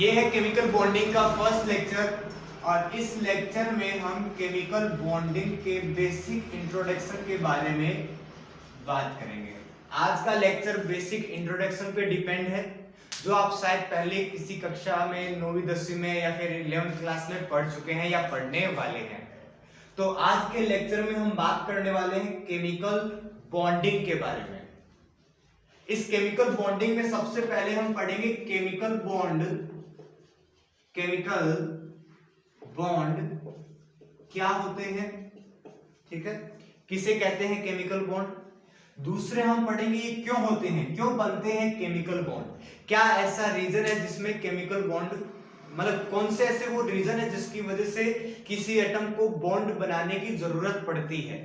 ये है chemical bonding का फर्स्ट लेक्चर और इस लेक्चर में हम केमिकल बॉन्डिंग के बेसिक इंट्रोडक्शन के बारे में बात करेंगे। आज का लेक्चर बेसिक इंट्रोडक्शन पे डिपेंड है, जो आप शायद पहले किसी कक्षा में 9वीं 10वीं में या फिर 11th क्लास में पढ़ चुके हैं या पढ़ने वाले हैं। तो आज के लेक्चर में हम बात करने वाले हैं केमिकल बॉन्डिंग के बारे में। इस केमिकल बॉन्डिंग में सबसे पहले हम पढ़ेंगे केमिकल बॉन्ड क्या होते हैं, ठीक है, किसे कहते हैं केमिकल बॉन्ड। दूसरे हम पढ़ेंगे ये क्यों होते हैं, क्यों बनते हैं केमिकल बॉन्ड, क्या ऐसा रीजन है जिसमें केमिकल बॉन्ड, मतलब कौन से ऐसे वो रीजन है जिसकी वजह से किसी एटम को बॉन्ड बनाने की जरूरत पड़ती है।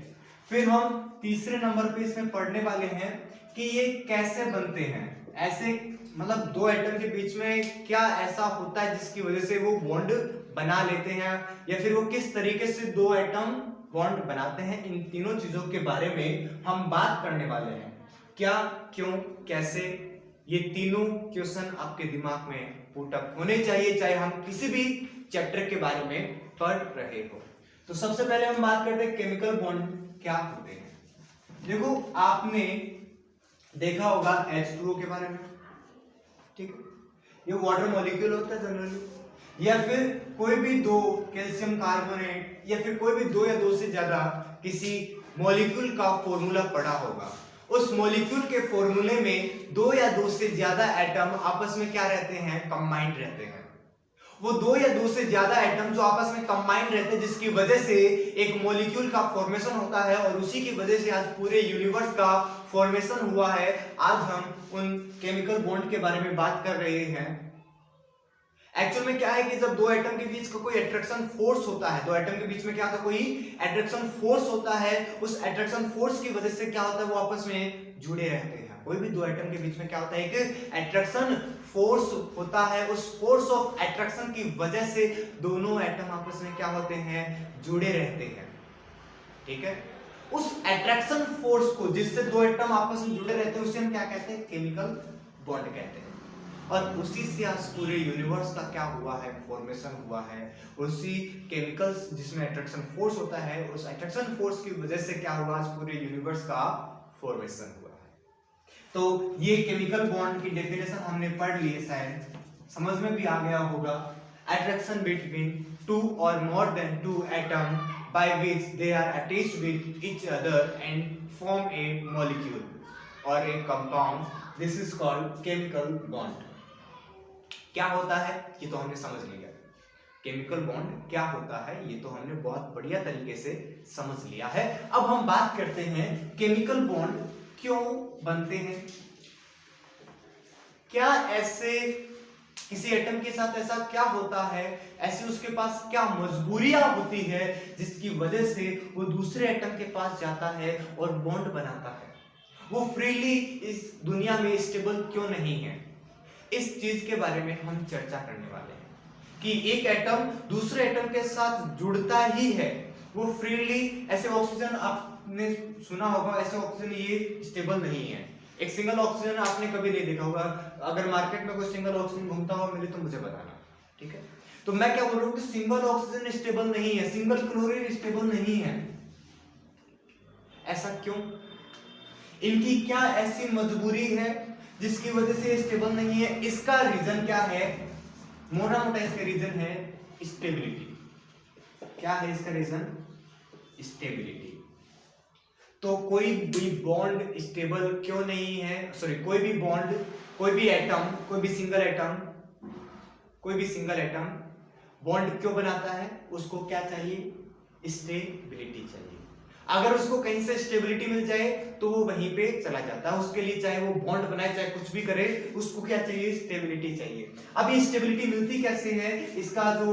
फिर हम तीसरे नंबर पे इसमें पढ़ने वाले हैं कि ये कैसे बनते हैं, ऐसे मतलब दो एटम के बीच में क्या ऐसा होता है जिसकी वजह से वो बॉन्ड बना लेते हैं, या फिर वो किस तरीके से दो एटम बॉन्ड बनाते हैं। इन तीनों चीजों के बारे में हम बात करने वाले हैं। क्या, क्यों, कैसे, ये तीनों क्वेश्चन आपके दिमाग में पुटअप होने चाहिए, चाहे हम किसी भी चैप्टर के बारे में पढ़ रहे हो। तो सबसे पहले हम बात करते हैं केमिकल बॉन्ड क्या होते हैं। देखो, आपने देखा होगा H2O के बारे में, ठीक है, ये वाटर मॉलिक्यूल होता है जनरली, या फिर कोई भी दो कैल्शियम कार्बोनेट या फिर कोई भी दो या दो से ज्यादा किसी मॉलिक्यूल का फॉर्मूला पढ़ा होगा। उस मॉलिक्यूल के फॉर्मूले में दो या दो से ज्यादा एटम आपस में क्या रहते हैं, कंबाइंड रहते हैं। वो दो या दो से ज्यादा एटम जो आपस में कंबाइंड रहते हैं, जिसकी वजह से एक मॉलिक्यूल का फॉर्मेशन होता है, और उसी की वजह से आज पूरे यूनिवर्स का फॉर्मेशन हुआ है। आज हम उन केमिकल बॉन्ड के बारे में बात कर रहे हैं। एक्चुअल में क्या है कि जब दो एटम के बीच का कोई अट्रैक्शन फोर्स होता है, दो एटम के बीच में क्या होता है, कोई अट्रैक्शन फोर्स होता है, उस अट्रैक्शन फोर्स की वजह से क्या होता है, वो आपस में जुड़े रहते हैं। कोई भी दो एटम के बीच में क्या होता है, एक अट्रैक्शन फोर्स होता है, उस फोर्स ऑफ अट्रैक्शन की वजह से दोनों एटम आपस में क्या होते हैं, जुड़े रहते हैं, ठीक है। उस अट्रैक्शन फोर्स को, जिससे दो एटम आपस में जुड़े रहते हैं, उसे हम क्या कहते हैं, केमिकल बॉन्ड कहते हैं। और उसी से आज पूरे यूनिवर्स का क्या हुआ है, फॉर्मेशन हुआ है। उसी केमिकल्स जिसमें अट्रैक्शन फोर्स होता है, उस अट्रैक्शन फोर्स की वजह से क्या हुआ, आज पूरे यूनिवर्स का फॉर्मेशन हुआ है। तो ये केमिकल बॉन्ड की डेफिनेशन हमने पढ़ ली है, शायद समझ में भी आ गया होगा। अट्रैक्शन बिटवीन टू और more than two atom by which they are attached with each other and form a molecule or a compound. This is called chemical bond. क्या होता है ये तो हमने समझ लिया। केमिकल बॉन्ड क्या होता है ये तो हमने बहुत बढ़िया तरीके से समझ लिया है। अब हम बात करते हैं केमिकल बॉन्ड क्यों बनते हैं। क्या ऐसे किसी एटम के साथ ऐसा क्या होता है, ऐसे उसके पास क्या मजबूरियां होती है जिसकी वजह से वो दूसरे एटम के पास जाता है और बॉन्ड बनाता है। वो फ्रीली इस दुनिया में स्टेबल क्यों नहीं है, इस चीज के बारे में हम चर्चा करने वाले हैं कि एक एटम दूसरे एटम के साथ जुड़ता ही है, वो फ्रीली, ऐसे ऑक्सीजन आपने सुना होगा, ऐसे ऑक्सीजन ये स्टेबल नहीं है। एक सिंगल ऑक्सीजन आपने कभी नहीं देखा होगा, अगर मार्केट में कोई सिंगल ऑक्सीजन घूमता हो मिले तो मुझे बताना, ठीक है। तो मैं क्या बोल रहा हूं कि सिंगल ऑक्सीजन स्टेबल नहीं है, सिंगल क्लोरीन स्टेबल नहीं है। ऐसा क्यों, इनकी क्या ऐसी मजबूरी है जिसकी वजह से स्टेबल नहीं है। इसका रीजन क्या है, मोटा मोटा इसका रीजन है स्टेबिलिटी। क्या है इसका रीजन, स्टेबिलिटी। तो कोई भी बॉन्ड स्टेबल क्यों नहीं है, सॉरी, कोई भी बॉन्ड, कोई भी एटम, कोई भी सिंगल एटम बॉन्ड क्यों बनाता है, उसको क्या चाहिए, स्टेबिलिटी चाहिए। अगर उसको कहीं से स्टेबिलिटी मिल जाए तो वो वहीं पे चला जाता है, उसके लिए चाहे वो बॉन्ड बनाए चाहे कुछ भी करे, उसको क्या चाहिए, स्टेबिलिटी चाहिए। अब ये स्टेबिलिटी मिलती कैसे है, इसका जो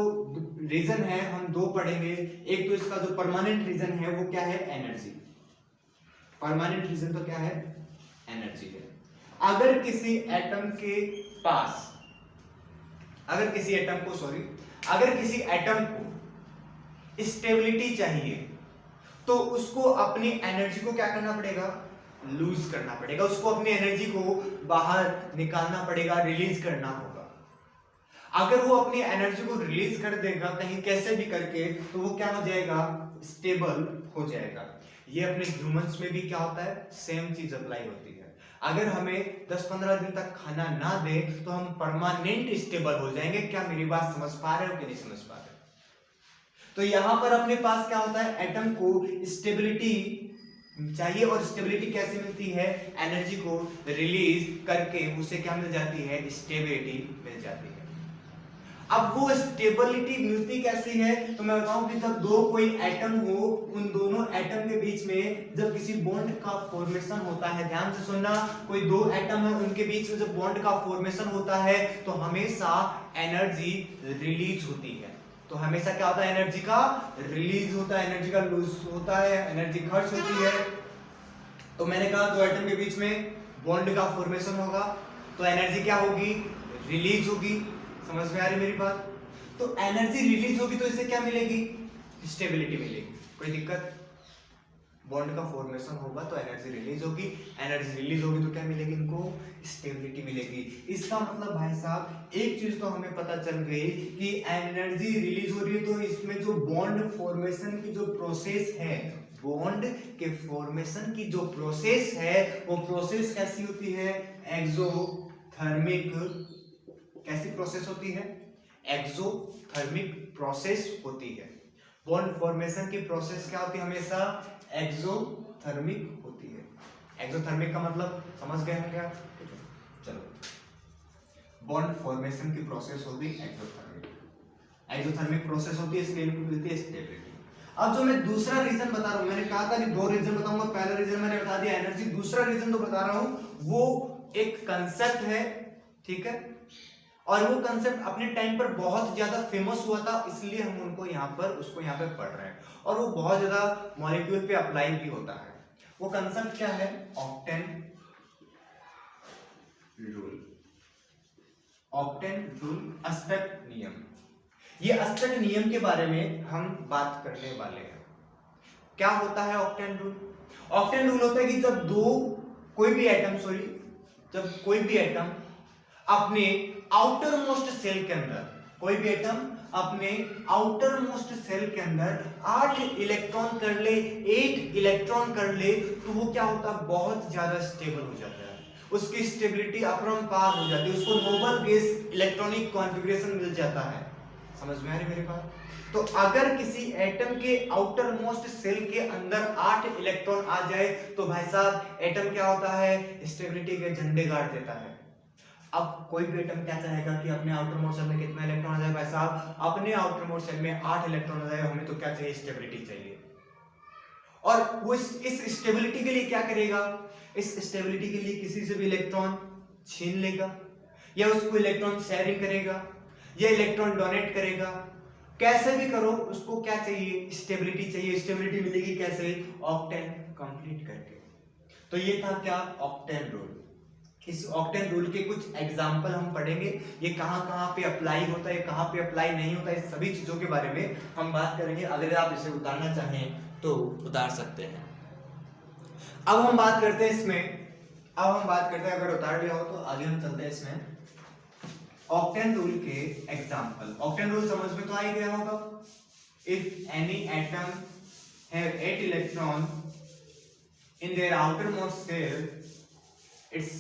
रीजन है हम दो पढ़ेंगे। एक तो इसका जो परमानेंट रीजन है वो क्या है, एनर्जी। परमानेंट रीजन तो क्या है, एनर्जी है। अगर किसी एटम को स्टेबिलिटी चाहिए तो उसको अपनी एनर्जी को क्या करना पड़ेगा, लूज करना पड़ेगा, उसको अपनी एनर्जी को बाहर निकालना पड़ेगा, रिलीज करना होगा। अगर वो अपनी एनर्जी को रिलीज कर देगा कहीं कैसे भी करके, तो वो क्या हो जाएगा, स्टेबल हो जाएगा। ये अपने ह्यूमंस में भी क्या होता है, सेम चीज अप्लाई होती है। अगर हमें 10-15 दिन तक खाना ना दे तो हम परमानेंट स्टेबल हो जाएंगे। क्या मेरी बात समझ पा रहे हो कि नहीं समझ पा रहे? तो यहां पर अपने पास क्या होता है, एटम को स्टेबिलिटी चाहिए, और स्टेबिलिटी कैसे मिलती है, एनर्जी को रिलीज करके उसे क्या मिल जाती है, स्टेबिलिटी मिल जाती है। अब वो स्टेबिलिटी मिलती कैसी है, तो मैं बताऊं कि जब दो कोई एटम हो, उन दोनों एटम के बीच में जब किसी बॉन्ड का फॉर्मेशन होता है, ध्यान से सुनना, कोई दो एटम है उनके बीच में जब बॉन्ड का फॉर्मेशन होता है तो हमेशा एनर्जी रिलीज होती है। तो हमेशा क्या होता है, एनर्जी का रिलीज होता है, एनर्जी का लूज होता है, एनर्जी खर्च होती है। तो मैंने कहा दो एटम के बीच में बॉन्ड का फॉर्मेशन होगा तो एनर्जी क्या होगी, रिलीज होगी। समझ में आ रही मेरी बात? तो एनर्जी रिलीज होगी तो इससे क्या मिलेगी, स्टेबिलिटी मिलेगी। कोई दिक्कत? बॉन्ड का फॉर्मेशन होगा तो एनर्जी रिलीज होगी, एनर्जी रिलीज होगी तो क्या मिलेगी, इनको स्टेबिलिटी मिलेगी। इसका मतलब भाई साहब एक चीज तो हमें पता चल गई कि एनर्जी रिलीज हो रही है तो इसमें जो बॉन्ड फॉर्मेशन की जो प्रोसेस है, बॉन्ड के फॉर्मेशन की जो प्रोसेस है वो प्रोसेस कैसी होती है, एक्सोथर्मिक। कैसी प्रोसेस होती है, एक्सोथर्मिक प्रोसेस होती है। बॉन्ड फॉर्मेशन की प्रोसेस क्या होती है, हमेशा एक्सोथर्मिक होती है। एक्सोथर्मिक का मतलब समझ गए होंगे आप? चलो, बॉन्ड फॉर्मेशन की प्रोसेस होती है एक्सोथर्मिक। एक्सोथर्मिक प्रोसेस होती है, इसलिए इनको मिलती है स्टेबिलिटी। अब जो मैं दूसरा रीजन बता रहा हूं, मैंने कहा था कि दो रीजन बताऊंगा, पहला रीजन मैंने बता दिया एनर्जी, दूसरा रीजन तो बता रहा हूं वो एक कंसेप्ट है, ठीक है, और वो कंसेप्ट अपने टाइम पर बहुत ज्यादा फेमस हुआ था, इसलिए हम उनको यहाँ पर उसको यहाँ पे पढ़ रहे हैं, और वो बहुत ज्यादा मॉलिक्यूल पे अप्लाई भी होता है। वो कंसेप्ट क्या है, octane rule. Octane rule, aspect नियम। ये एस्पेक्ट नियम के बारे में हम बात करने वाले हैं। क्या होता है ऑक्टेन रूल? ऑक्टेन रूल होता है कि जब कोई भी एटम अपने आउटर मोस्ट सेल के अंदर, कोई भी एटम अपने आउटर मोस्ट सेल के अंदर 8 इलेक्ट्रॉन कर ले, 8 इलेक्ट्रॉन कर ले, तो वो क्या होता है, बहुत ज्यादा स्टेबल हो जाता है, उसकी स्टेबिलिटी अपरंपार हो जाती है, उसको नोबल गैस इलेक्ट्रॉनिक कॉन्फ़िगरेशन मिल जाता है। समझ में आ रही मेरी बात? तो अगर किसी एटम के आउटर मोस्ट सेल के अंदर 8 इलेक्ट्रॉन आ जाए तो भाई साहब एटम क्या होता है, स्टेबिलिटी के झंडे गाड़ देता है। अब कोई भी एटम क्या चाहेगा कि अपने आउटर मोस्ट सेल में कितना इलेक्ट्रॉन आ जाए, भाई साहब अपने आउटर मोस्ट सेल में 8 इलेक्ट्रॉन आ जाए, हमें तो क्या चाहिए, स्टेबिलिटी चाहिए। और वो इस स्टेबिलिटी के लिए क्या करेगा, इस स्टेबिलिटी के लिए किसी से भी इलेक्ट्रॉन छीन लेगा, या उसको इलेक्ट्रॉन शेयरिंग करेगा, या इलेक्ट्रॉन डोनेट करेगा, कैसे भी करो उसको क्या चाहिए, स्टेबिलिटी चाहिए। स्टेबिलिटी मिलेगी कैसे, ऑक्टेन कंप्लीट करके। तो ये था क्या, ऑक्टेन रूल। इस ऑक्टेन रूल के कुछ एग्जाम्पल हम पढ़ेंगे, ये कहां कहां पे अप्लाई होता है, कहां पे अप्लाई नहीं होता है, इस सभी चीजों के बारे में हम बात करेंगे। अगर आप इसे उतारना चाहें तो उतार सकते हैं। अब हम बात करते हैं अगर उतार लिया हो तो आगे हम चलते हैं इसमें ऑक्टेन रूल के एग्जाम्पल। ऑक्टेन रूल समझ में तो आ ही गया होगा। If any atom have 8 electron in their outermost cell, its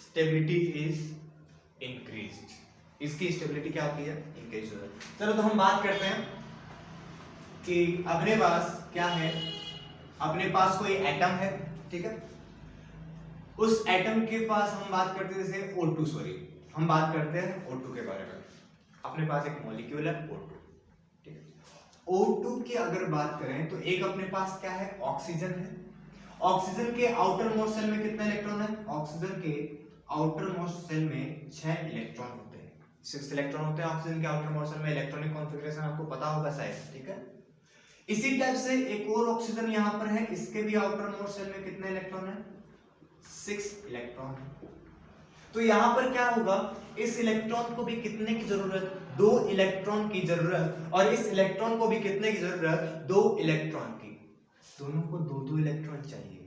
stability is increased। इसकी स्टेबिलिटी क्या होती है, इंक्रीज होती है। चलो तो हम बात करते हैं कि अपने पास क्या है, अपने पास कोई एटम है, ठीक है, उस एटम के पास हम बात करते हैं जैसे हम बात करते हैं O2 के बारे में। अपने पास एक मॉलिक्यूल है O2, ठीक है। O2 की अगर बात करें तो एक अपने पास क्या है, ऑक्सीजन है। ऑक्सीजन के आउटर मोस्ट सेल में कितने इलेक्ट्रॉन है, ऑक्सीजन के आउटर मोस्ट सेल में 6 इलेक्ट्रॉन होते हैं, 6 इलेक्ट्रॉन होते हैं ऑक्सीजन के आउटर मोस्ट सेल में। इलेक्ट्रॉनिक कॉन्फ़िगरेशन आपको पता होगा शायद, ठीक है। इसी टाइप से एक और ऑक्सीजन यहां पर है, इसके भी आउटर मोस्ट सेल में कितने इलेक्ट्रॉन है, 6 इलेक्ट्रॉन। तो यहां पर क्या होगा, इस इलेक्ट्रॉन को भी कितने की जरूरत, 2 इलेक्ट्रॉन की जरूरत, और इस इलेक्ट्रॉन को भी कितने की जरूरत, 2 इलेक्ट्रॉन की। दोनों को 2-2 इलेक्ट्रॉन चाहिए।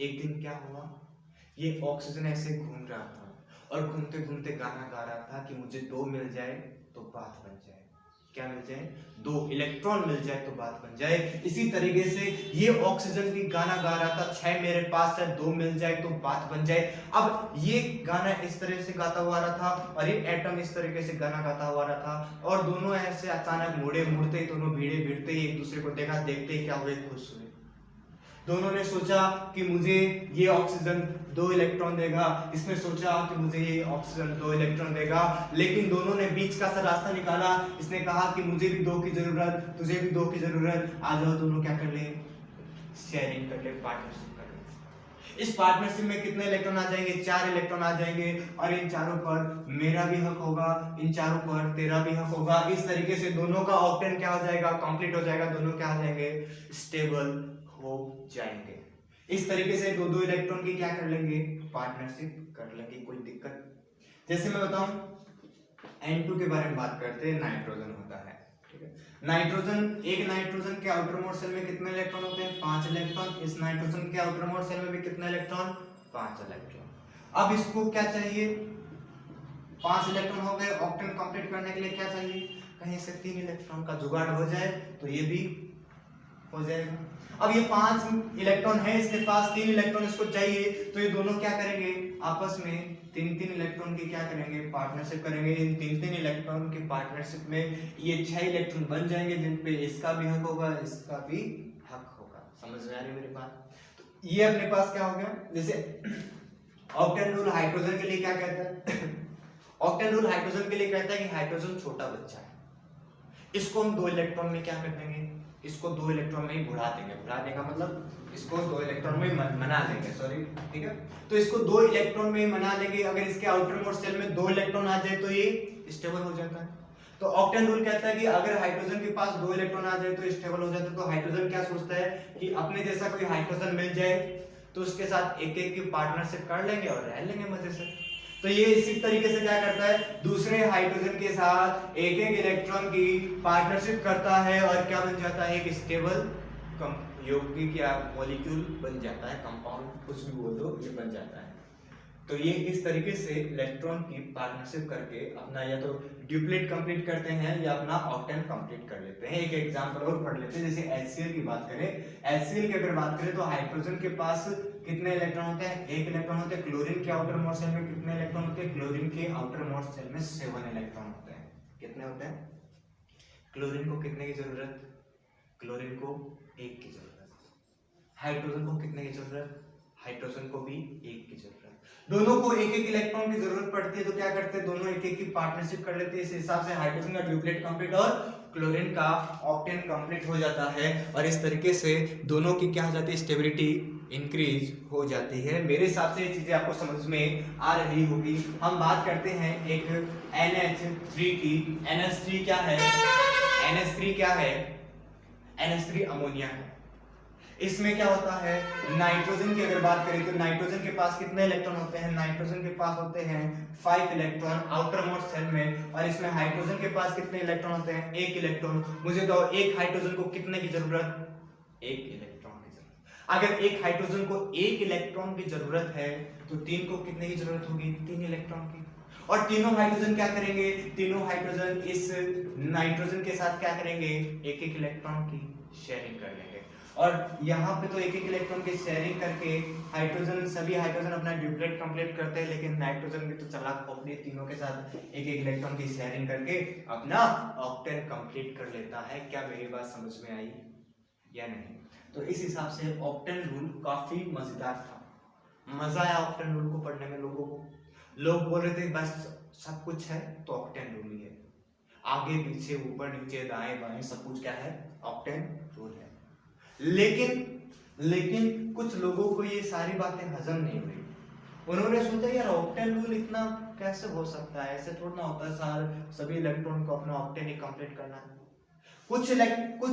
एक दिन क्या हुआ, ये ऑक्सीजन ऐसे घूम रहा था और घूमते घूमते गाना गा रहा था कि मुझे 2 मिल जाए तो बात बन जाए। क्या मिल जाए? 2 इलेक्ट्रॉन मिल जाए तो बात बन जाए। इसी तरीके से ये ऑक्सीजन भी गाना गा रहा था, 6 मेरे पास है, 2 मिल जाए तो बात बन जाए। अब ये गाना इस तरह से गाता हुआ रहा था और ये एटम इस तरीके से गाना गाता हुआ रहा था, और दोनों ऐसे अचानक मुड़ते ही, दोनों भिड़ते ही एक दूसरे को देखा, देखते ही क्या हुए? खुश हुए। दोनों ने सोचा कि मुझे ये ऑक्सीजन 2 इलेक्ट्रॉन देगा, इसने सोचा कि मुझे ये ऑक्सीजन 2 इलेक्ट्रॉन देगा, लेकिन दोनों ने बीच का सा रास्ता निकाला। इसने कहा कि मुझे भी 2 की जरूरत, तुझे भी 2 की जरूरत, आ जाओ दोनों क्या कर ले? शेयरिंग कर ले, पार्टनरशिप कर ले। इस पार्टनरशिप में कितने इलेक्ट्रॉन आ जाएंगे? 4 इलेक्ट्रॉन आ जाएंगे, और इन चारों पर मेरा भी हक होगा, इन चारों पर तेरा भी हक होगा। इस तरीके से दोनों का ऑक्टेन क्या हो जाएगा? कंप्लीट हो जाएगा। दोनों क्या हो जाएंगे? स्टेबल हो जाएंगे। इस तरीके से 2-2 इलेक्ट्रॉन की क्या कर लेंगे? पार्टनरशिप कर लेंगे। कोई दिक्कत? जैसे मैं बताऊं, N2 के बारे में बात करते हैं, नाइट्रोजन होता है, ठीक है। नाइट्रोजन, एक नाइट्रोजन के आउटर मोस्ट सेल में कितने इलेक्ट्रॉन होते हैं? 5 इलेक्ट्रॉन। इस नाइट्रोजन के आउटर मोस्ट सेल में भी कितने इलेक्ट्रॉन? 5 इलेक्ट्रॉन। अब इसको क्या चाहिए? 5 इलेक्ट्रॉन हो गए, ऑक्टेन कंप्लीट करने के लिए क्या चाहिए? कहीं से 3 इलेक्ट्रॉन का जुगाड़ हो जाए तो ये भी हो जाएगा। अब ये 5 इलेक्ट्रॉन है इसके पास, 3 इलेक्ट्रॉन इसको चाहिए, तो ये दोनों क्या करेंगे? आपस में 3-3 इलेक्ट्रॉन की क्या करेंगे? पार्टनरशिप करेंगे। इन 3-3 इलेक्ट्रॉन की पार्टनरशिप में ये 6 इलेक्ट्रॉन बन जाएंगे, जिन पे इसका भी हक होगा, इसका भी हक होगा। समझ में आ रही है मेरी बात? तो ये अपने पास क्या हो गया? जैसे ऑक्टेन रूल हाइड्रोजन के लिए क्या कहता है? ऑक्टेन रूल हाइड्रोजन के लिए कहता है कि हाइड्रोजन छोटा बच्चा है, इसको हम 2 इलेक्ट्रॉन में क्या कर देंगे? इसको 2 इलेक्ट्रॉन में ही बुढ़ा देंगे। बुढ़ा देगा मतलब इसको 2 इलेक्ट्रॉन में मना देंगे, सॉरी, ठीक है। तो इसको 2 इलेक्ट्रॉन में ही मना लेंगे। अगर इसके आउटर मोस्ट शेल में 2 इलेक्ट्रॉन आ जाए तो ये स्टेबल हो जाता है। तो ऑक्टेन रूल कहता है कि अगर हाइड्रोजन के पास 2 इलेक्ट्रॉन आ जाए तो स्टेबल हो जाता है। तो हाइड्रोजन क्या सोचता है कि अपने जैसा कोई हाइड्रोजन मिल जाए तो उसके साथ एक-एक की पार्टनरशिप कर लेंगे और रह लेंगे मजे से। तो ये इसी तरीके से क्या करता है? दूसरे हाइड्रोजन के साथ एक-एक इलेक्ट्रॉन की पार्टनरशिप करता है और क्या बन जाता है? एक स्टेबल यौगिक या मॉलिक्यूल बन जाता है, कंपाउंड, कुछ भी बोल दो, ये बन जाता है। तो ये इस तरीके से इलेक्ट्रॉन की पार्टनरशिप करके अपना या तो ड्यूप्लेट कंप्लीट करते हैं या अपना ऑक्टेन कंप्लीट कर लेते हैं। एक एग्जांपल और पढ़ लेते हैं। जैसे HCl की बात करें, HCl की अगर बात करें तो हाइड्रोजन के पास कितने इलेक्ट्रॉन होते हैं? 1 इलेक्ट्रॉन होते हैं। क्लोरीन के आउटर मोस्ट सेल में कितने इलेक्ट्रॉन होते हैं? क्लोरीन के आउटर मोस्ट सेल में 7 इलेक्ट्रॉन होते हैं। कितने होते हैं? क्लोरीन को कितने की जरूरत? क्लोरीन को 1 की जरूरत। हाइड्रोजन को कितने की जरूरत? हाइड्रोजन को भी 1 की जरूरत। दोनों को 1-1 इलेक्ट्रॉन की जरूरत पड़ती है, तो क्या करते हैं? दोनों 1-1 की पार्टनरशिप कर लेते हैं। इस हिसाब से हाइड्रोजन का ड्यूप्लेट कंप्लीट और क्लोरीन का ऑक्टेन कंप्लीट हो जाता है, और इस तरीके से दोनों की क्या हो जाती है? स्टेबिलिटी इंक्रीज हो जाती है। मेरे हिसाब से ये चीजें आपको समझ में आ रही होगी। हम बात करते हैं एक NH3 की। NH3 क्या है? NH3 क्या है? NH3 अमोनिया है। इसमें क्या होता है? नाइट्रोजन की अगर बात करें तो नाइट्रोजन के पास कितने इलेक्ट्रॉन होते हैं? नाइट्रोजन के पास होते हैं 5 इलेक्ट्रॉन आउटर मोस्ट सेल में, और इसमें हाइड्रोजन के पास कितने इलेक्ट्रॉन होते हैं? 1 इलेक्ट्रॉन। मुझे तो एक हाइड्रोजन को कितने की जरूरत? 1 इलेक्ट्रॉन की जरूरत। अगर एक हाइड्रोजन को 1 इलेक्ट्रॉन की जरूरत है तो 3 को कितने की जरूरत होगी? 3 इलेक्ट्रॉन की। और तीनों हाइड्रोजन क्या करेंगे? तीनों हाइड्रोजन इस नाइट्रोजन के साथ क्या करेंगे? 1-1 इलेक्ट्रॉन की शेयरिंग कर लेंगे। और यहाँ पे तो 1-1 इलेक्ट्रॉन की शेयरिंग करके हाइड्रोजन, सभी हाइड्रोजन अपना ड्यूप्लेट कंप्लीट करते हैं, लेकिन नाइट्रोजन भी तो चालाक अपने तीनों के साथ 1-1 इलेक्ट्रॉन की शेयरिंग करके अपना ऑक्टेन कंप्लीट कर लेता है। क्या मेरी बात समझ में आई या नहीं? तो इस हिसाब से ऑक्टेन रूल काफी मजेदार था। मजा आया ऑक्टेन रूल को पढ़ने में लोगों को। लोग बोल रहे थे बस सब कुछ है तो ऑक्टेन रूल ही है, आगे पीछे ऊपर नीचे दाएं बाएं सब कुछ क्या है? ऑक्टेन रूल है। लेकिन कुछ लोगों को ये सारी बातें हजम नहीं हुई। उन्होंने सोचा यार ऑक्टेन रूल इतना कैसे हो सकता है? ऐसे थोड़ा ना होता है सार सभी इलेक्ट्रॉन को अपना ऑक्टेन ही कंप्लीट करना है। कुछ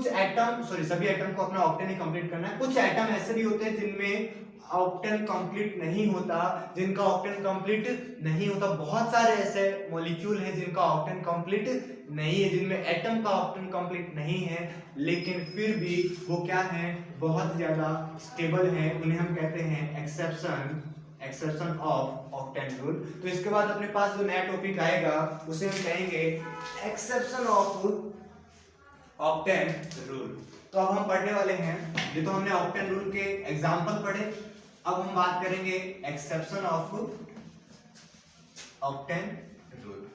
एटम, सॉरी, सभी एटम को अपना ऑक्टेन ही कंप्लीट करना है। कुछ एटम ऐसे भी होते हैं जिनमें ऑक्टेन कंप्लीट नहीं होता, जिनका ऑक्टेन कंप्लीट नहीं होता। बहुत सारे ऐसे मॉलिक्यूल हैं जिनका ऑक्टेन कंप्लीट नहीं है, जिनमें एटम का ऑक्टेन कंप्लीट नहीं है, लेकिन फिर भी वो क्या है? बहुत ज्यादा स्टेबल है। उन्हें हम कहते हैं exception exception of octane rule. तो इसके बाद अपने पास जो नया टॉपिक आएगा उसे हम कहेंगे एक्सेप्शन ऑफ ऑक्टेन रूल। तो अब हम पढ़ने वाले हैं, ये तो हमने ऑक्टेन रूल के एग्जांपल पढ़े, अब हम बात करेंगे एक्सेप्शन ऑफ ऑक्टेन रूल।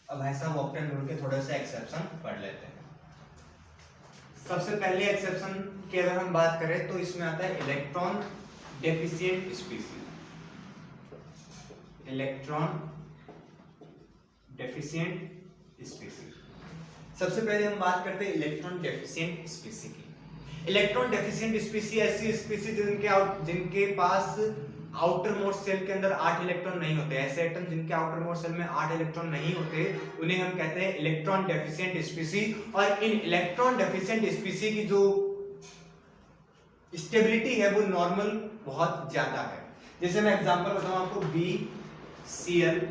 अब भाई साहब ऑक्टेन रूल के थोड़े से एक्सेप्शन पढ़ लेते हैं। सबसे पहले एक्सेप्शन की अगर हम बात करें तो इसमें आता है electron deficient species. Electron deficient species, सबसे पहले हम बात करते हैं इलेक्ट्रॉन डेफिशिएंट स्पीसीज की। इलेक्ट्रॉन डेफिशिएंट स्पीसीज ऐसी स्पीसीज जिनके पास आउटर मोस्ट सेल के अंदर 8 इलेक्ट्रॉन नहीं होते, ऐसे एटम जिनके आउटर मोस्ट सेल में 8 इलेक्ट्रॉन नहीं होते उन्हें हम कहते हैं इलेक्ट्रॉन डेफिशिएंट स्पीसीज। और इन इलेक्ट्रॉन डेफिशिएंट स्पीसीज की जो स्टेबिलिटी है वो नॉर्मल बहुत ज्यादा है। जैसे मैं एग्जांपल बताऊं आपको BCl3।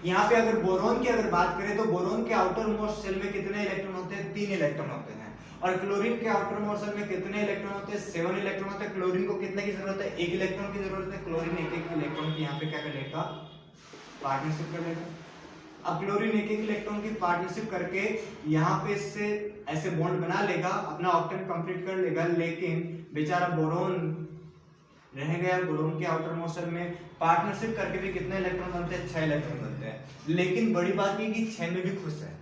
यहाँ पे अगर बोरोन की अगर बात करें तो बोरोन के आउटर मोस्ट सेल में कितने इलेक्ट्रॉन होते हैं? 3 इलेक्ट्रॉन होते हैं। और क्लोरीन के आउटर मोस्ट सेल में कितने इलेक्ट्रॉन होते हैं? 7 इलेक्ट्रॉन होते हैं। क्लोरीन को कितने की जरूरत है? 1 इलेक्ट्रॉन की जरूरत है। क्लोरीन एक इलेक्ट्रॉन की यहाँ पे क्या कर लेगा? पार्टनरशिप कर लेगा। अब क्लोरीन एक इलेक्ट्रॉन की पार्टनरशिप करके यहाँ पे इससे ऐसे बॉन्ड बना लेगा, अपना ऑक्टेन कंप्लीट कर लेगा, लेकिन बेचारा बोरोन रह गया। बोरोन के आउटर मोस्ट सेल में पार्टनरशिप करके भी कितने इलेक्ट्रॉन बनते हैं? 6 इलेक्ट्रॉन बनते हैं। लेकिन बड़ी बात ये कि 6 में भी खुश है,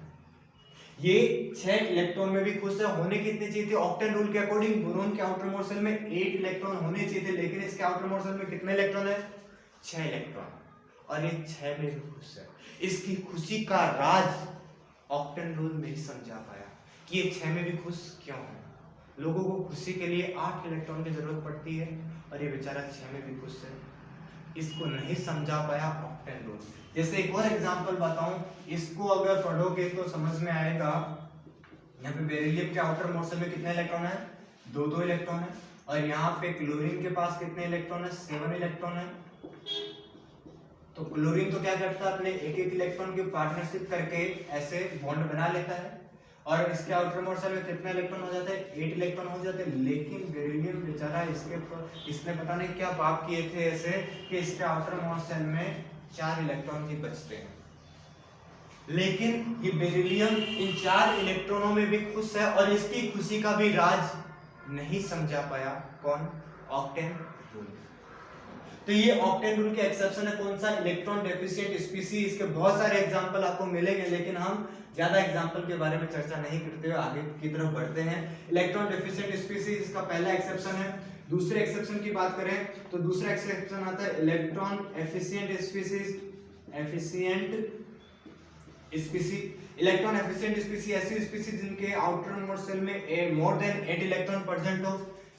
ये 6 इलेक्ट्रॉन में भी खुश है। होने कितने चाहिए थे? ऑक्टेन रूल के अकॉर्डिंग बोरोन के आउटर मोस्ट सेल में 8 इलेक्ट्रॉन होने चाहिए थे, लेकिन इसके आउटर मोस्ट सेल में कितने इलेक्ट्रॉन है? 6 इलेक्ट्रॉन, और ये 6 में भी खुश है। इसकी खुशी का राज ऑक्टेन रूल में ही समझा पाया कि ये 6 में भी खुश क्यों है। लोगों को खुशी के लिए 8 इलेक्ट्रॉन की जरूरत पड़ती है और ये बेचारा 6 में भी खुश है। इसको नहीं समझा पाया ऑक्टेन रूल। जैसे एक और एग्जांपल बताऊं, इसको अगर पढ़ोगे तो समझ में आएगा। यहाँ पे बेरिलियम के आउटर मोस्ट सेल में कितने इलेक्ट्रॉन है? 2 इलेक्ट्रॉन है। और यहाँ पे क्लोरीन के पास कितने इलेक्ट्रॉन है? 7 इलेक्ट्रॉन है। तो क्लोरीन तो क्या करता है? अपने एक इलेक्ट्रॉन की पार्टनरशिप करके ऐसे बॉन्ड बना लेता है, और इसके आउटर मोस्ट सेल में कितने इलेक्ट्रॉन हो जाते हैं? 8 इलेक्ट्रॉन हो जाते हैं। लेकिन बेरिलियम बेचारा इसने पता नहीं क्या पाप किए थे ऐसे कि इसके आउटर मोस्ट सेल में 4 इलेक्ट्रॉन ही बचते हैं। लेकिन ये बेरिलियम इन 4 इलेक्ट्रॉनों में भी खुश है, और इसकी खुशी का भी राज नहीं समझा पाया। कौन? Octane rule. तो ये ऑक्टेन रूल के एक्सेप्शन है। कौन सा? Electron deficient species. इसके बहुत सारे एग्जांपल आपको मिलेंगे, लेकिन हम ज्यादा एग्जांपल के बारे में चर्चा नहीं करते हुए आगे की तरफ बढ़ते हैं। इलेक्ट्रॉन डेफिशिएंट स्पीसीज इसका पहला एक्सेप्शन है। दूसरे एक्सेप्शन की बात करें तो दूसरा एक्सेप्शन आता है electron efficient species. Electron efficient species ऐसी स्पीसीज जिनके आउटर मोस्ट सेल में मोर देन 8 इलेक्ट्रॉन प्रेजेंट हो।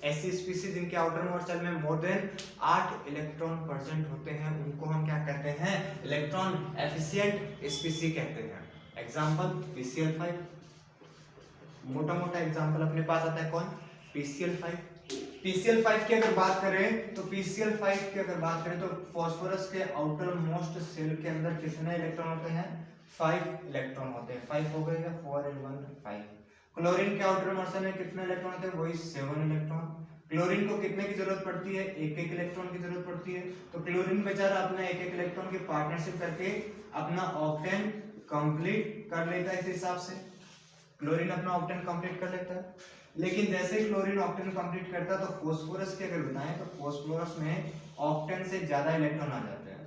ऐसी स्पीसीज जिनके आउटर मोस्ट सेल में मोर देन 8 इलेक्ट्रॉन प्रेजेंट होते हैं, उनको हम क्या कहते हैं? इलेक्ट्रॉन एफिशिएंट स्पीसीज कहते हैं। Example PCl5। मोटा मोटा एग्जांपल अपने पास आता है। कौन? PCl5। PCl5 की अगर बात करें तो PCl5 की अगर बात करें तो फास्फोरस के आउटर मोस्ट सेल के अंदर कितने इलेक्ट्रॉन होते हैं? 5 इलेक्ट्रॉन होते हैं। 5 हो गए, 4 and 1 5। क्लोरीन के आउटर मोस्ट सेल में कितने इलेक्ट्रॉन होते हैं? वही 7 इलेक्ट्रॉन। क्लोरीन को कितने की जरूरत पड़ती है? एक इलेक्ट्रॉन की जरूरत पड़ती है। तो क्लोरीन बेचारा अपना एक इलेक्ट्रॉन की पार्टनरशिप करके अपना ऑक्टेन कंप्लीट कर लेता है। इस हिसाब से क्लोरीन अपना ऑक्टेन कंप्लीट कर लेता है। लेकिन जैसे क्लोरीन ऑक्टेन कंप्लीट करता है तो फास्फोरस की अगर बताएं तो फास्फोरस में ऑक्टेन से ज्यादा इलेक्ट्रॉन आ जाते हैं।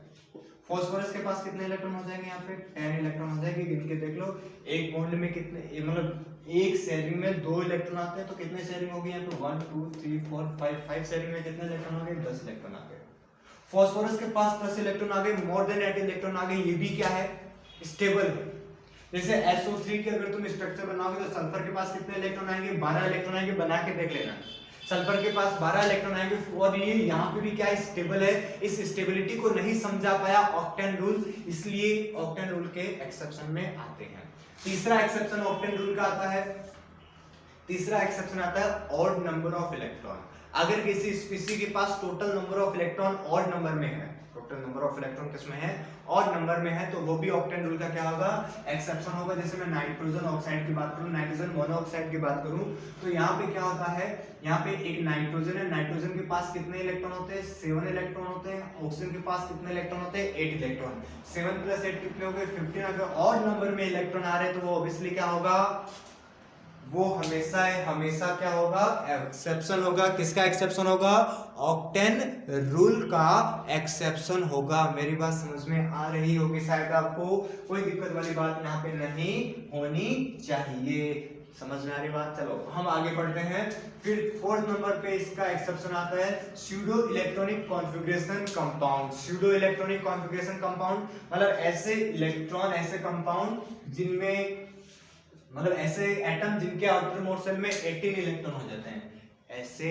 फास्फोरस के पास कितने इलेक्ट्रॉन हो जाएंगे? यहाँ पे 10 इलेक्ट्रॉन हो जाएंगे। गिन के देख लो, एक बॉन्ड में कितने, मतलब एक शेयरिंग में 2 इलेक्ट्रॉन आते हैं, तो कितने शेयरिंग हो गई यहाँ पे? 1 2 3 4 5 शेयरिंग में कितने इलेक्ट्रॉन हो गए? 10 इलेक्ट्रॉन आ गए। फास्फोरस के पास 10 इलेक्ट्रॉन आ गए, मोर देन 8 इलेक्ट्रॉन आ गए। ये भी क्या है? स्टेबल है। जैसे SO3 की अगर तुम स्ट्रक्चर बनाओगे तो सल्फर के पास कितने इलेक्ट्रॉन आएंगे? 12 इलेक्ट्रॉन आएंगे। बना के देख लेना, सल्फर के पास 12 इलेक्ट्रॉन आएंगे। और ये यहाँ पे भी क्या है? स्टेबल है। इस स्टेबिलिटी को नहीं समझा पाया ऑक्टेन रूल, इसलिए ऑक्टेन रूल के एक्सेप्शन में आते हैं। तीसरा एक्सेप्शन ऑक्टेन रूल का आता है। तीसरा एक्सेप्शन आता है ऑड नंबर ऑफ इलेक्ट्रॉन। अगर किसी स्पीशीज के पास total number of electron odd number में है, टोटल नंबर ऑफ इलेक्ट्रॉन किसमें है, ऑड नंबर में है, तो वो भी ऑक्टेन रूल का क्या होगा, एक्सेप्शन होगा। जैसे मैं नाइट्रोजन ऑक्साइड की बात करूं, नाइट्रोजन मोनोऑक्साइड की बात करूं, तो यहाँ पे क्या होता है, यहाँ पे एक नाइट्रोजन है, नाइट्रोजन के पास कितने इलेक्ट्रॉन होते हैं, 7 इलेक्ट्रॉन होते हैं। ऑक्सीजन के पास कितने इलेक्ट्रॉन होते हैं, 8 इलेक्ट्रॉन। 7 + 8 कितने हो गए, 15। अगर ऑड नंबर में इलेक्ट्रॉन आ रहे हैं तो वो ऑब्वियसली क्या होगा, वो हमेशा क्या होगा, एक्सेप्शन होगा। किसका एक्सेप्शन होगा, ऑक्टेन रूल का एक्सेप्शन होगा। मेरी बात समझ में आ रही होगी शायद आपको, कोई दिक्कत वाली बात यहाँ पे नहीं होनी चाहिए। समझ में आ रही बात। चलो हम आगे बढ़ते हैं। फिर 4th नंबर पे इसका एक्सेप्शन आता है pseudo electronic configuration compound. Pseudo electronic configuration compound मतलब ऐसे इलेक्ट्रॉन, ऐसे कंपाउंड जिनमें, मतलब ऐसे एटम जिनके आउटर मोस्ट सेल में 18 इलेक्ट्रॉन हो जाते हैं। ऐसे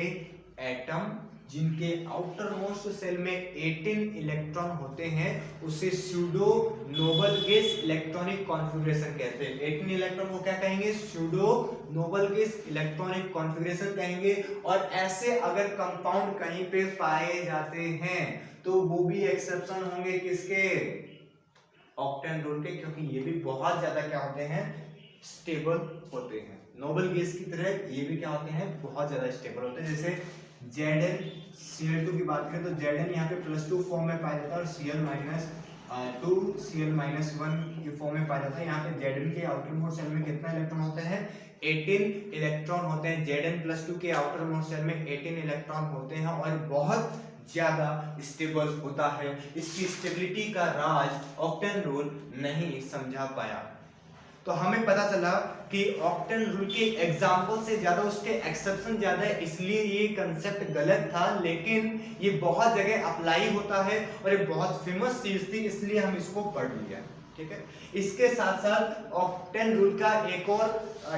एटम जिनके आउटर मोस्ट सेल में 18 इलेक्ट्रॉन होते हैं उसे pseudo noble gas electronic configuration कहते हैं। 18 इलेक्ट्रॉन को क्या कहेंगे, pseudo noble gas electronic configuration कहेंगे। और ऐसे अगर कंपाउंड कहीं पे पाए जाते हैं तो वो भी एक्सेप्शन होंगे किसके, ऑक्टेन रूल के, क्योंकि ये भी बहुत ज्यादा क्या होते हैं, स्टेबल होते हैं। नोबल गैस की तरह ये भी क्या होते हैं, बहुत ज्यादा स्टेबल होते हैं। जैसे ZnCl2 की बात करें तो Zn यहाँ पे +2 फॉर्म में पाया जाता है और Cl-2 Cl-1 के फॉर्म में पाया जाता है। यहाँ पे Zn के आउटर मोस्ट सेल में कितना इलेक्ट्रॉन होते हैं, 18 इलेक्ट्रॉन होते हैं। Zn+2 के आउटर मोस्ट सेल में 18 इलेक्ट्रॉन होते हैं और बहुत ज्यादा स्टेबल होता है। इसकी स्टेबिलिटी का राज ऑक्टेन रूल नहीं समझा पाया। तो हमें पता चला कि ऑक्टेन रूल के एग्जाम्पल से ज्यादा उसके एक्सेप्शन ज्यादा है, इसलिए ये कंसेप्ट गलत था, लेकिन ये बहुत जगह अप्लाई होता है और ये बहुत फेमस चीज थी, इसलिए हम इसको पढ़ लिया। ठीक है, इसके साथ साथ ऑक्टेन रूल का एक और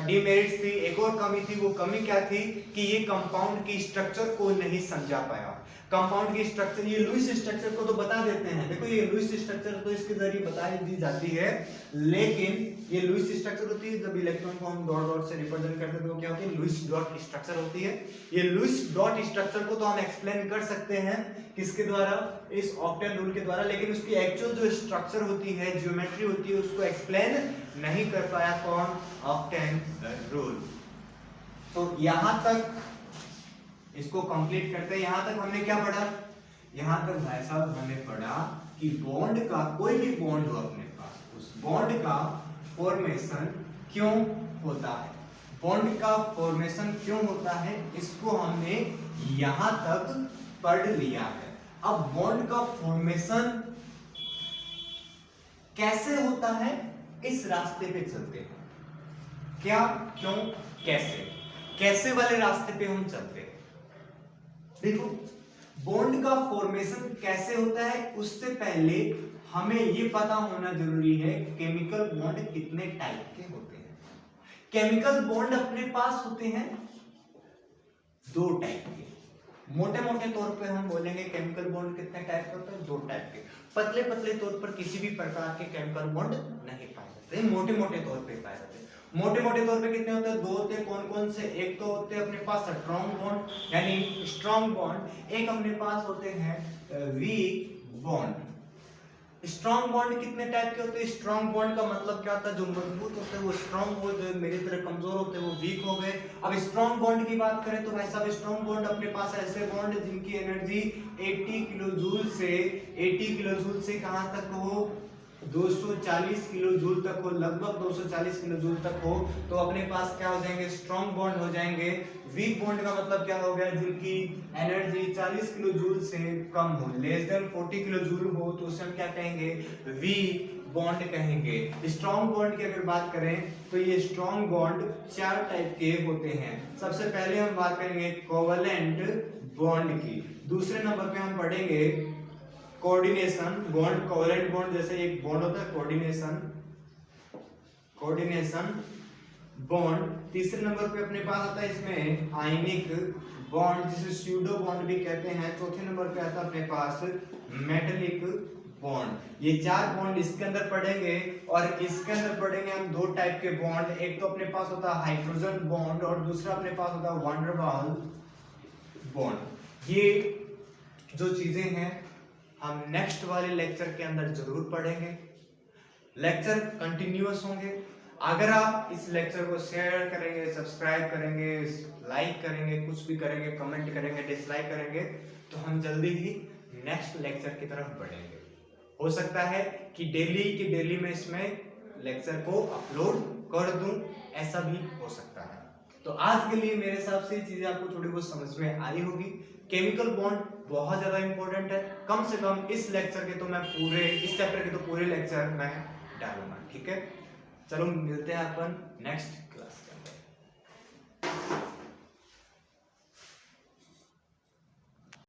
डिमेरिट्स थी, एक और कमी थी। वो कमी क्या थी कि ये कंपाउंड की स्ट्रक्चर को नहीं समझा पाया। कंपाउंड की स्ट्रक्चर, ये लुईस स्ट्रक्चर को तो बता देते हैं, देखो ये लुईस स्ट्रक्चर तो इसके जरिए बता दी जाती है, लेकिन ये लुईस स्ट्रक्चर होती है जब इलेक्ट्रॉन को हम डॉट डॉट से रिप्रेजेंट करते हैं तो क्या होती है, लुईस डॉट स्ट्रक्चर होती है। ये लुईस डॉट स्ट्रक्चर को तो हम एक्सप्लेन कर सकते हैं किसके द्वारा, इस ऑक्टेन रूल के द्वारा, लेकिन उसकी एक्चुअल जो स्ट्रक्चर होती है, ज्योमेट्री होती है, उसको एक्सप्लेन नहीं कर पाया कौन, ऑक्टेन रूल। तो यहां तक इसको कंप्लीट करते हैं। यहां तक हमने क्या पढ़ा, यहां तक भाई साहब हमने पढ़ा कि बॉन्ड का, कोई भी बॉन्ड हो अपने पास, उस बॉन्ड का फॉर्मेशन क्यों होता है, बॉन्ड का फॉर्मेशन क्यों होता है, इसको हमने यहां तक पढ़ लिया है। अब बॉन्ड का फॉर्मेशन कैसे होता है, इस रास्ते पे चलते हैं। क्या, क्यों, कैसे, कैसे वाले रास्ते पे हम चलते हैं। देखो बॉन्ड का फॉर्मेशन कैसे होता है, उससे पहले हमें ये पता होना जरूरी है केमिकल बॉन्ड कितने टाइप के होते हैं। केमिकल बॉन्ड अपने पास होते हैं 2 टाइप के। मोटे मोटे तौर पे हम बोलेंगे केमिकल बॉन्ड कितने टाइप के होते हैं, 2 टाइप के। पतले पतले तौर पर किसी भी प्रकार के केमिकल बॉन्ड नहीं पाए जाते, मोटे मोटे तौर पे पाए जाते हैं। मोटे मोटे तौर पे कितने होते हैं, 2 होते हैं। कौन कौन से, एक तो होते हैं अपने पास स्ट्रॉन्ग बॉन्ड यानी स्ट्रॉन्ग बॉन्ड, एक अपने पास होते हैं वीक बॉन्ड। स्ट्रॉन्ग बॉन्ड कितने टाइप के होते हैं, स्ट्रॉन्ग बॉन्ड का मतलब क्या होता है, जो मजबूत होते हैं वो स्ट्रॉन्ग हो, जो मेरी तरह कमजोर होते हैं वो वीक हो गए। अब स्ट्रॉन्ग बॉन्ड की बात करें तो भाई साहब स्ट्रॉन्ग बॉन्ड अपने पास ऐसे बॉन्ड जिनकी एनर्जी 80 किलो जूल से कहां तक हो, 240 किलो जूल तक हो, लगभग 240 किलो जूल तक हो, तो अपने पास क्या हो जाएंगे, स्ट्रॉन्ग बॉन्ड हो जाएंगे। वीक बॉन्ड का मतलब क्या हो गया, जिनकी एनर्जी 40 किलो जूल से कम हो, लेस देन 40 किलो जूल हो, तो उसे हम क्या कहेंगे, वीक बॉन्ड कहेंगे। स्ट्रॉन्ग बॉन्ड की अगर बात करें तो ये स्ट्रॉन्ग बॉन्ड 4 टाइप के होते हैं। सबसे पहले हम बात करेंगे कोवलेंट बॉन्ड की, दूसरे नंबर पे हम पढ़ेंगे कोऑर्डिनेशन बॉन्ड। कोवलेंट बॉन्ड जैसे एक बॉन्ड होता है कोऑर्डिनेशन बॉन्ड। तीसरे नंबर पे अपने पास आता है इसमें आयनिक बॉन्ड, जिसे स्यूडो बॉन्ड भी कहते हैं। चौथे नंबर पे आता है अपने पास मेटालिक बॉन्ड। ये 4 बॉन्ड इसके अंदर पढ़ेंगे, और इसके अंदर पढ़ेंगे हम 2 टाइप के बॉन्ड। एक तो अपने पास होता है हाइड्रोजन बॉन्ड और दूसरा अपने पास होता है वैन डर वाल्स बॉन्ड। ये जो चीजें हैं हम नेक्स्ट वाले लेक्चर के अंदर जरूर पढ़ेंगे। लेक्चर कंटिन्यूअस होंगे। अगर आप इस लेक्चर को शेयर करेंगे, सब्सक्राइब करेंगे, लाइक करेंगे, कुछ भी करेंगे, कमेंट करेंगे, डिसलाइक करेंगे, तो हम जल्दी ही नेक्स्ट लेक्चर की तरफ बढ़ेंगे। हो सकता है कि डेली में इसमें लेक्चर को अपलोड कर दूं, ऐसा भी हो सकता है। तो आज के लिए मेरे हिसाब से चीजें आपको थोड़ी बहुत समझ में आई होगी। केमिकल बॉन्ड बहुत ज्यादा इंपॉर्टेंट है। कम से कम इस लेक्चर के तो मैं पूरे, इस चैप्टर के तो पूरे लेक्चर मैं डालूंगा। ठीक है, चलो मिलते हैं अपन नेक्स्ट